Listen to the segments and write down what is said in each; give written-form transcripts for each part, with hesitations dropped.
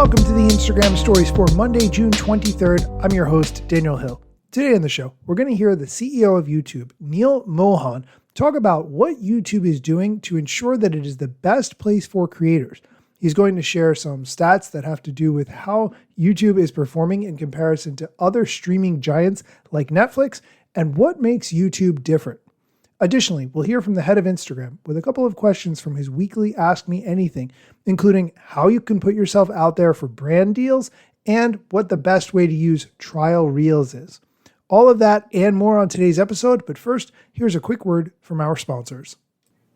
Welcome to the Instagram stories for Monday, June 23rd. I'm your host, Daniel Hill. Today on the show, we're going to hear the CEO of YouTube, Mohan, talk about what YouTube is doing to ensure that it is the best place for creators. He's going to share some stats that have to do with how YouTube is performing in comparison to other streaming giants like Netflix and what makes YouTube different. Additionally, we'll hear from the head of Instagram with a couple of questions from his weekly Ask Me Anything, including how you can put yourself out there for brand deals and what the best way to use trial reels is. All of that and more on today's episode, but first, here's a quick word from our sponsors.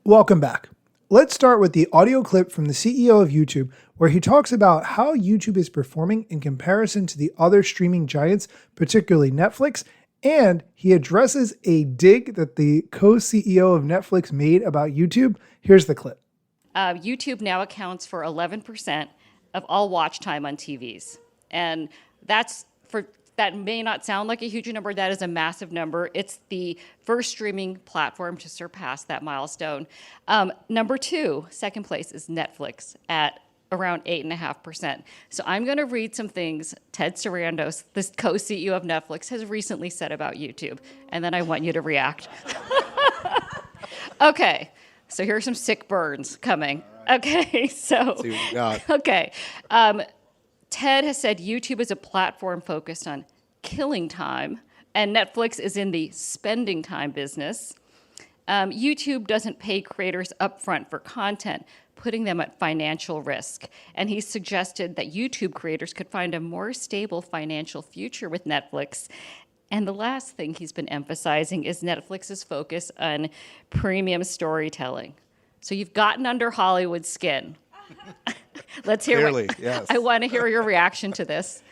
Welcome back. Let's start with the audio clip from the CEO of YouTube, where he talks about how YouTube is performing in comparison to the other streaming giants, particularly Netflix, and he addresses a dig that the co-CEO of Netflix made about YouTube. Here's the clip. YouTube now accounts for 11% of all watch time on TVs. And that may not sound like a huge number. That is a massive number. It's the first streaming platform to surpass that milestone. Number two, second place is Netflix at around 8.5%. So I'm going to read some things Ted Sarandos, the co-CEO of Netflix, has recently said about YouTube, and then I want you to react. Okay, so here's some sick burns coming. Okay, so see what you got. Okay, Ted has said YouTube is a platform focused on killing time, and Netflix is in the spending time business. YouTube doesn't pay creators upfront for content, putting them at financial risk. And he suggested that YouTube creators could find a more stable financial future with Netflix. And the last thing he's been emphasizing is Netflix's focus on premium storytelling. So you've gotten under Hollywood's skin. Let's hear Clearly, yes. I want to hear your reaction to this.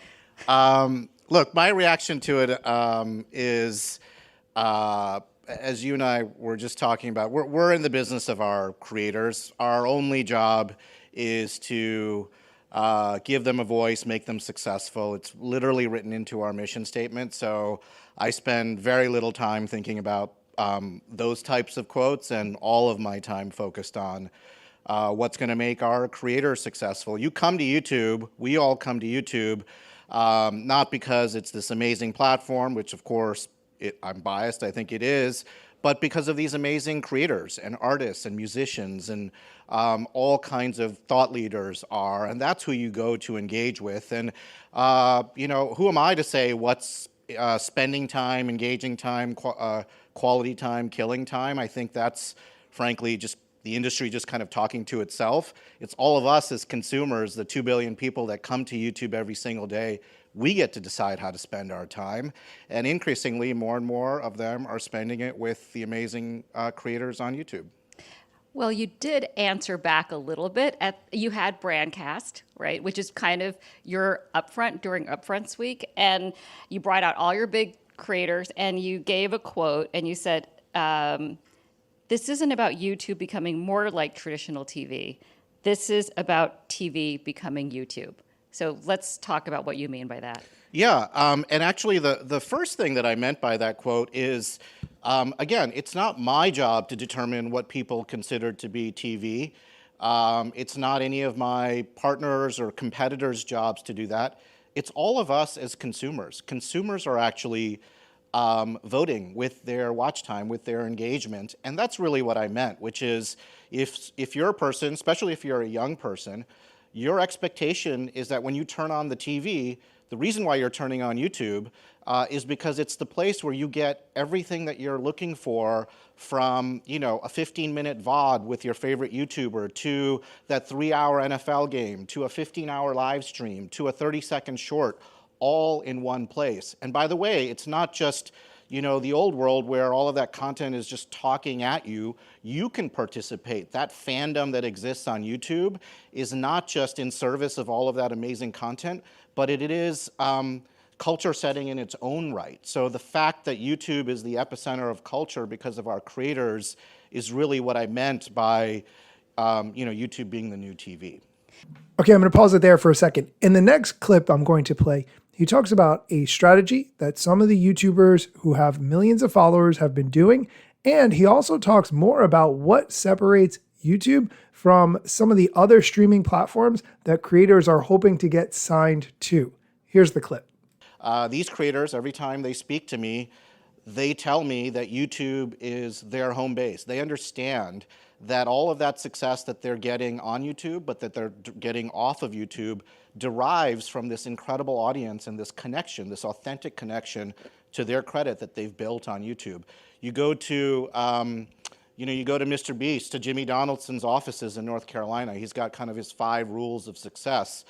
Look, my reaction to it is, as you and I were just talking about, we're in the business of our creators. Our only job is to give them a voice, make them successful. It's literally written into our mission statement. So I spend very little time thinking about those types of quotes, and all of my time focused on what's going to make our creators successful. You come to YouTube, we all come to YouTube, not because it's this amazing platform, which of course, I'm biased, I think it is, but because of these amazing creators and artists and musicians and all kinds of thought leaders are, and that's who you go to engage with. And, who am I to say what's spending time, engaging time, quality time, killing time? I think that's, frankly, just the industry just kind of talking to itself. It's all of us as consumers, the 2 billion people that come to YouTube every single day. We get to decide how to spend our time, and increasingly more and more of them are spending it with the amazing creators on YouTube. Well, you did answer back a little bit. You had Brandcast, right, which is kind of your upfront during Upfronts week, and you brought out all your big creators, and you gave a quote, and you said, this isn't about YouTube becoming more like traditional TV. This is about TV becoming YouTube. So let's talk about what you mean by that. Yeah, and actually the first thing that I meant by that quote is, again, it's not my job to determine what people consider to be TV. It's not any of my partners or competitors' jobs to do that. It's all of us as consumers. Consumers are actually voting with their watch time, with their engagement, and that's really what I meant, which is if you're a person, especially if you're a young person, your expectation is that when you turn on the TV, the reason why you're turning on YouTube is because it's the place where you get everything that you're looking for, from, a 15-minute VOD with your favorite YouTuber, to that 3-hour NFL game, to a 15-hour live stream, to a 30-second short, all in one place. And by the way, it's not just the old world where all of that content is just talking at you. You can participate. That fandom that exists on YouTube is not just in service of all of that amazing content, but it is culture setting in its own right. So the fact that YouTube is the epicenter of culture because of our creators is really what I meant by YouTube being the new TV. Okay, I'm going to pause it there for a second. In the next clip I'm going to play, he talks about a strategy that some of the YouTubers who have millions of followers have been doing, and he also talks more about what separates YouTube from some of the other streaming platforms that creators are hoping to get signed to. Here's the clip. These creators, every time they speak to me, they tell me that YouTube is their home base. They understand that all of that success that they're getting on YouTube, but that they're getting off of YouTube, derives from this incredible audience and this connection, this authentic connection, to their credit, that they've built on YouTube. You go to, you go to Mr. Beast, to Jimmy Donaldson's offices in North Carolina. He's got kind of his 5 rules of success.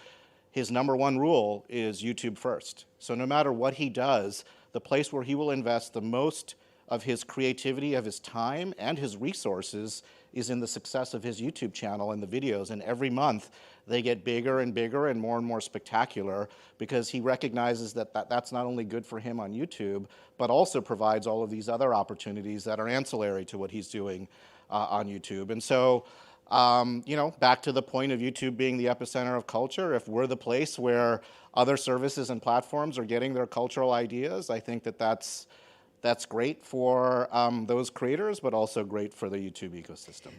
His number 1 rule is YouTube first. So no matter what he does, the place where he will invest the most of his creativity, of his time, and his resources is in the success of his YouTube channel and the videos. And every month, they get bigger and bigger and more spectacular, because he recognizes that that's not only good for him on YouTube, but also provides all of these other opportunities that are ancillary to what he's doing on YouTube. And so, back to the point of YouTube being the epicenter of culture, if we're the place where other services and platforms are getting their cultural ideas, I think that's great for those creators, but also great for the YouTube ecosystem.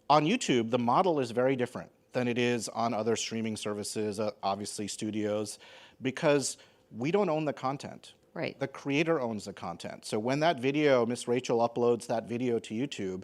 On YouTube, the model is very different than it is on other streaming services, obviously studios, because we don't own the content. Right. The creator owns the content. So when that video, Miss Rachel uploads that video to YouTube,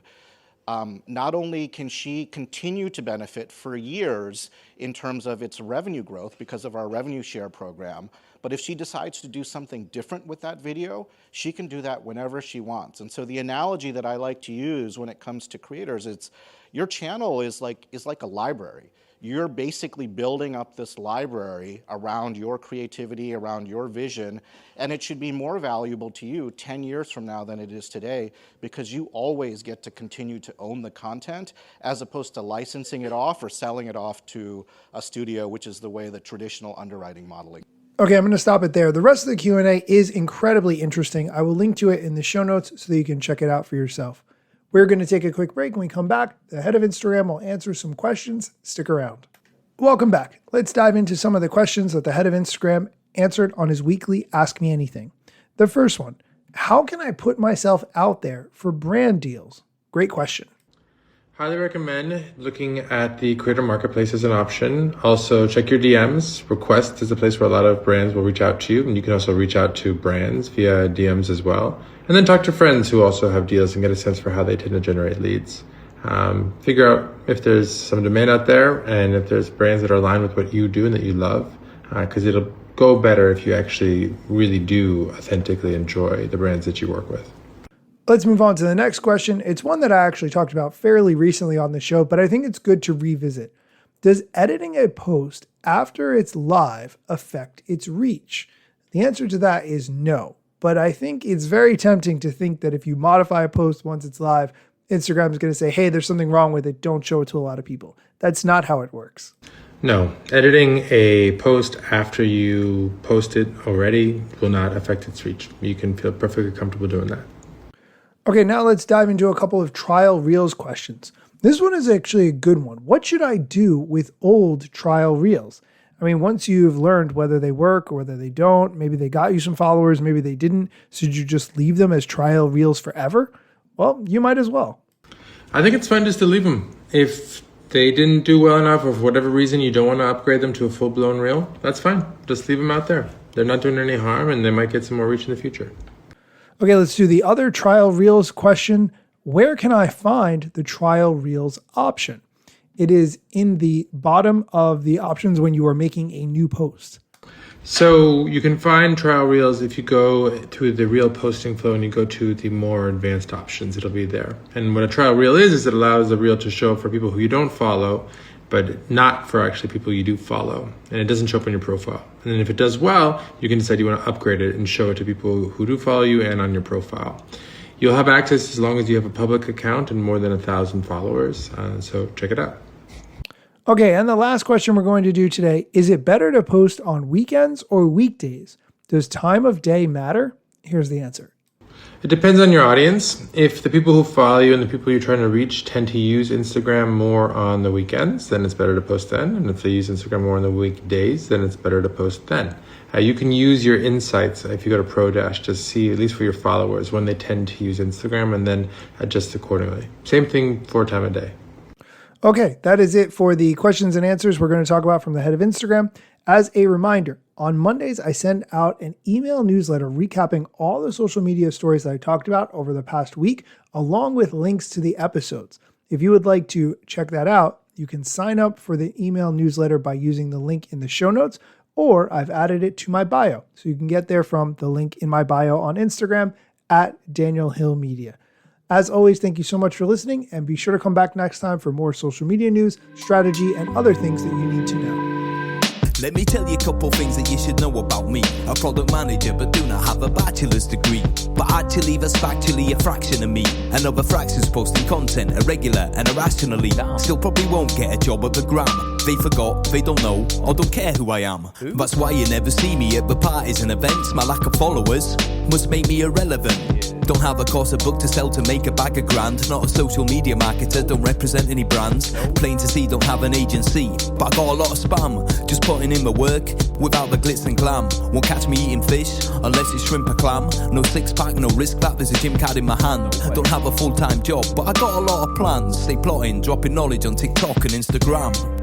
not only can she continue to benefit for years in terms of its revenue growth because of our revenue share program, but if she decides to do something different with that video, she can do that whenever she wants. And so the analogy that I like to use when it comes to creators, it's your channel is like a library. You're basically building up this library around your creativity, around your vision, and it should be more valuable to you 10 years from now than it is today, because you always get to continue to own the content as opposed to licensing it off or selling it off to a studio, which is the way the traditional underwriting modeling. Okay, I'm going to stop it there. The rest of the Q&A is incredibly interesting. I will link to it in the show notes so that you can check it out for yourself. We're going to take a quick break. When we come back, the head of Instagram will answer some questions. Stick around. Welcome back. Let's dive into some of the questions that the head of Instagram answered on his weekly Ask Me Anything. The first one, how can I put myself out there for brand deals? Great question. Highly recommend looking at the creator marketplace as an option. Also, check your DMs. Request is a place where a lot of brands will reach out to you, and you can also reach out to brands via DMs as well. And then talk to friends who also have deals and get a sense for how they tend to generate leads. Figure out if there's some demand out there and if there's brands that are aligned with what you do and that you love, because it'll go better if you actually really do authentically enjoy the brands that you work with. Let's move on to the next question. It's one that I actually talked about fairly recently on the show, but I think it's good to revisit. Does editing a post after it's live affect its reach? The answer to that is no, but I think it's very tempting to think that if you modify a post once it's live, Instagram is going to say, hey, there's something wrong with it. Don't show it to a lot of people. That's not how it works. No, editing a post after you post it already will not affect its reach. You can feel perfectly comfortable doing that. Okay, now let's dive into a couple of trial reels questions. This one is actually a good one. What should I do with old trial reels? I mean, once you've learned whether they work or whether they don't, maybe they got you some followers, maybe they didn't, should you just leave them as trial reels forever? Well, you might as well. I think it's fine just to leave them. If they didn't do well enough or for whatever reason you don't want to upgrade them to a full-blown reel, that's fine. Just leave them out there. They're not doing any harm and they might get some more reach in the future. Okay, let's do the other trial reels question. Where can I find the trial reels option? It is in the bottom of the options when you are making a new post. So you can find trial reels if you go to the reel posting flow and you go to the more advanced options, it'll be there. And what a trial reel is it allows the reel to show for people who you don't follow, but not for actually people you do follow. And it doesn't show up on your profile. And then if it does well, you can decide you want to upgrade it and show it to people who do follow you and on your profile. You'll have access as long as you have a public account and more than 1,000 followers. So check it out. Okay, and the last question we're going to do today, is it better to post on weekends or weekdays? Does time of day matter? Here's the answer. It depends on your audience. If the people who follow you and the people you're trying to reach tend to use Instagram more on the weekends, then it's better to post then. And if they use Instagram more on the weekdays, then it's better to post then. You can use your insights if you go to ProDash to see, at least for your followers, when they tend to use Instagram and then adjust accordingly. Same thing for time of day. Okay, that is it for the questions and answers we're going to talk about from the head of Instagram. As a reminder, on Mondays, I send out an email newsletter recapping all the social media stories that I talked about over the past week, along with links to the episodes. If you would like to check that out, you can sign up for the email newsletter by using the link in the show notes, or I've added it to my bio. So you can get there from the link in my bio on Instagram at Daniel Hill Media. As always, thank you so much for listening, and be sure to come back next time for more social media news, strategy, and other things that you need to know. Let me tell you a couple things that you should know about me. A product manager, but do not have a bachelor's degree. But actually, that's factually a fraction of me. And other fractions posting content irregular and irrationally. Still probably won't get a job at the Gram. They forgot, they don't know, or don't care who I am. That's why you never see me at the parties and events. My lack of followers must make me irrelevant. Don't have a course, a book to sell to make a bag of grand. Not a social media marketer, don't represent any brands. Plain to see, don't have an agency, but I got a lot of spam. Just putting in my work, without the glitz and glam. Won't catch me eating fish, unless it's shrimp or clam. No six pack, no risk that, there's a gym card in my hand. Don't have a full-time job, but I got a lot of plans. Stay plotting, dropping knowledge on TikTok and Instagram.